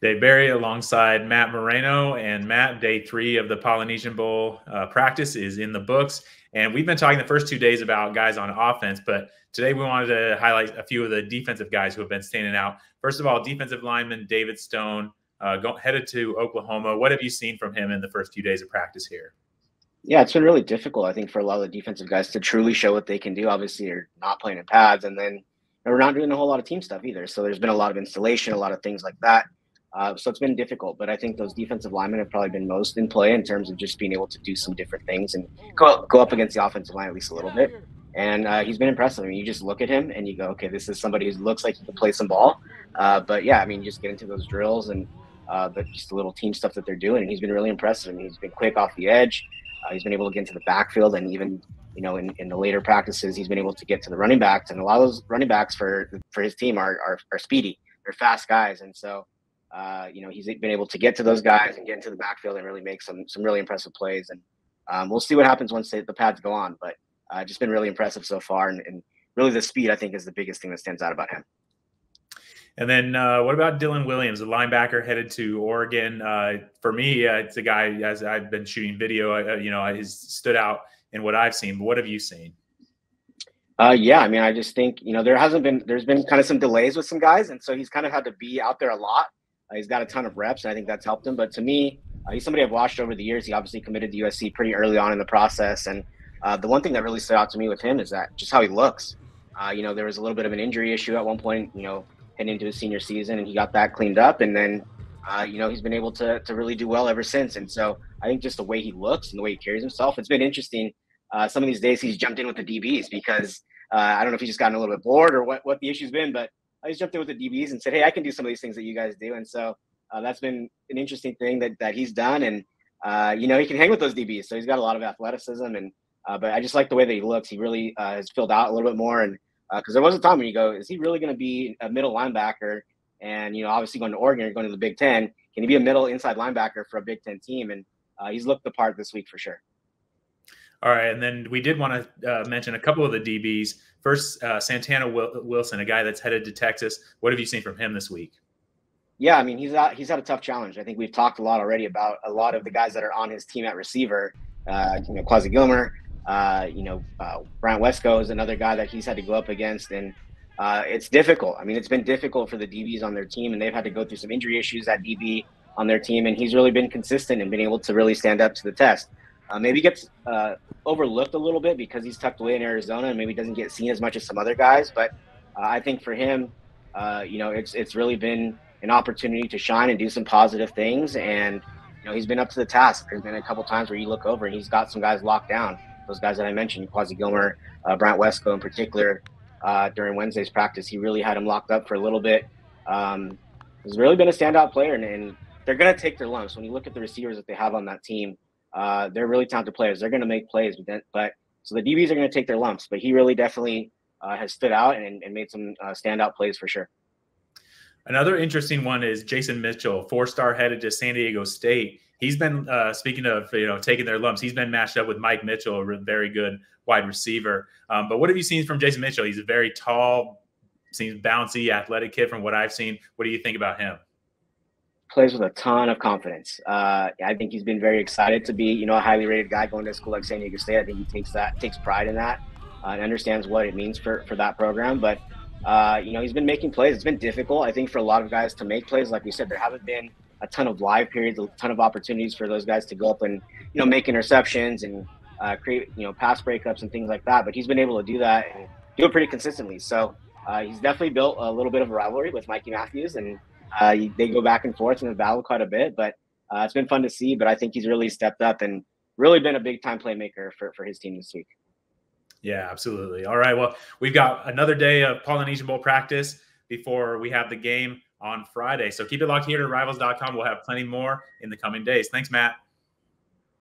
Dave Berry alongside Matt Moreno. And Matt, day 3 of the Polynesian Bowl practice is in the books. And we've been talking the first 2 days about guys on offense, but today we wanted to highlight a few of the defensive guys who have been standing out. First of all, defensive lineman David Stone headed to Oklahoma. What have you seen from him in the first few days of practice here? Yeah, it's been really difficult, I think, for a lot of the defensive guys to truly show what they can do. Obviously, they're not playing in pads, and then we're not doing a whole lot of team stuff either. So there's been a lot of installation, a lot of things like that. So it's been difficult, but I think those defensive linemen have probably been most in play in terms of just being able to do some different things and go up against the offensive line at least a little bit. And he's been impressive. I mean, you just look at him and you go, okay, this is somebody who looks like he can play some ball. But yeah, I mean, you just get into those drills and just the little team stuff that they're doing. And he's been really impressive. I mean, he's been quick off the edge. He's been able to get into the backfield, and even, you know, in the later practices, he's been able to get to the running backs. And a lot of those running backs for his team are speedy. They're fast guys. And so, you know, he's been able to get to those guys and get into the backfield and really make some really impressive plays. And we'll see what happens once the pads go on. But just been really impressive so far. And really the speed, I think, is the biggest thing that stands out about him. And then what about Dylan Williams, the linebacker headed to Oregon? For me, it's a guy, as I've been shooting video, you know, he's stood out in what I've seen. But what have you seen? Yeah, I mean, I just think, you know, there's been kind of some delays with some guys. And so he's kind of had to be out there a lot. He's got a ton of reps, and I think that's helped him. But to me, he's somebody I've watched over the years. He obviously committed to USC pretty early on in the process. And the one thing that really stood out to me with him is that just how he looks. You know, there was a little bit of an injury issue at one point, you know, heading into his senior season, and he got that cleaned up. And then, you know, he's been able to really do well ever since. And so I think just the way he looks and the way he carries himself, it's been interesting. Some of these days he's jumped in with the DBs because I don't know if he's just gotten a little bit bored or what the issue's been, but he's jumped in with the DBs and said, hey, I can do some of these things that you guys do. And so that's been an interesting thing that he's done. And, you know, he can hang with those DBs. So he's got a lot of athleticism. And but I just like the way that he looks. He really has filled out a little bit more. And because there was a time when you go, is he really going to be a middle linebacker? And, you know, obviously going to Oregon or going to the Big Ten, can he be a middle inside linebacker for a Big Ten team? And he's looked the part this week for sure. All right, and then we did want to mention a couple of the DBs. First, Santana Wilson, a guy that's headed to Texas. What have you seen from him this week? Yeah, I mean, he's had a tough challenge. I think we've talked a lot already about a lot of the guys that are on his team at receiver. You know, Quasi Gilmer, you know, Brant Wesco is another guy that he's had to go up against. And it's difficult. I mean, it's been difficult for the DBs on their team, and they've had to go through some injury issues at DB on their team. And he's really been consistent and been able to really stand up to the test. Maybe gets overlooked a little bit because he's tucked away in Arizona and maybe doesn't get seen as much as some other guys. But I think for him, you know, it's really been an opportunity to shine and do some positive things. And, you know, he's been up to the task. There's been a couple times where you look over and he's got some guys locked down. Those guys that I mentioned, Quasi Gilmer, Brant Wesco in particular, during Wednesday's practice, he really had him locked up for a little bit. He's really been a standout player, and they're going to take their lumps. When you look at the receivers that they have on that team, they're really talented players. They're going to make plays, but so the DBs are going to take their lumps. But he really definitely has stood out and made some standout plays for sure. Another interesting one is Jason Mitchell, 4-star headed to San Diego State. He's been, speaking of, you know, taking their lumps, he's been matched up with Mike Mitchell, a very good wide receiver. But what have you seen from Jason Mitchell? He's a very tall, seems bouncy, athletic kid from what I've seen. What do you think about him? Plays with a ton of confidence. I think he's been very excited to be, you know, a highly rated guy going to a school like San Diego State. I think he takes pride in that and understands what it means for that program. But, you know, he's been making plays. It's been difficult, I think, for a lot of guys to make plays. Like we said, there haven't been a ton of live periods, a ton of opportunities for those guys to go up and, you know, make interceptions and create, you know, pass breakups and things like that. But he's been able to do that and do it pretty consistently. So he's definitely built a little bit of a rivalry with Mikey Matthews, and they go back and forth in the battle quite a bit. But it's been fun to see. But I think he's really stepped up and really been a big-time playmaker for his team this week. Yeah, absolutely. All right, well, we've got another day of Polynesian Bowl practice before we have the game on Friday. So keep it locked here to Rivals.com. We'll have plenty more in the coming days. Thanks, Matt.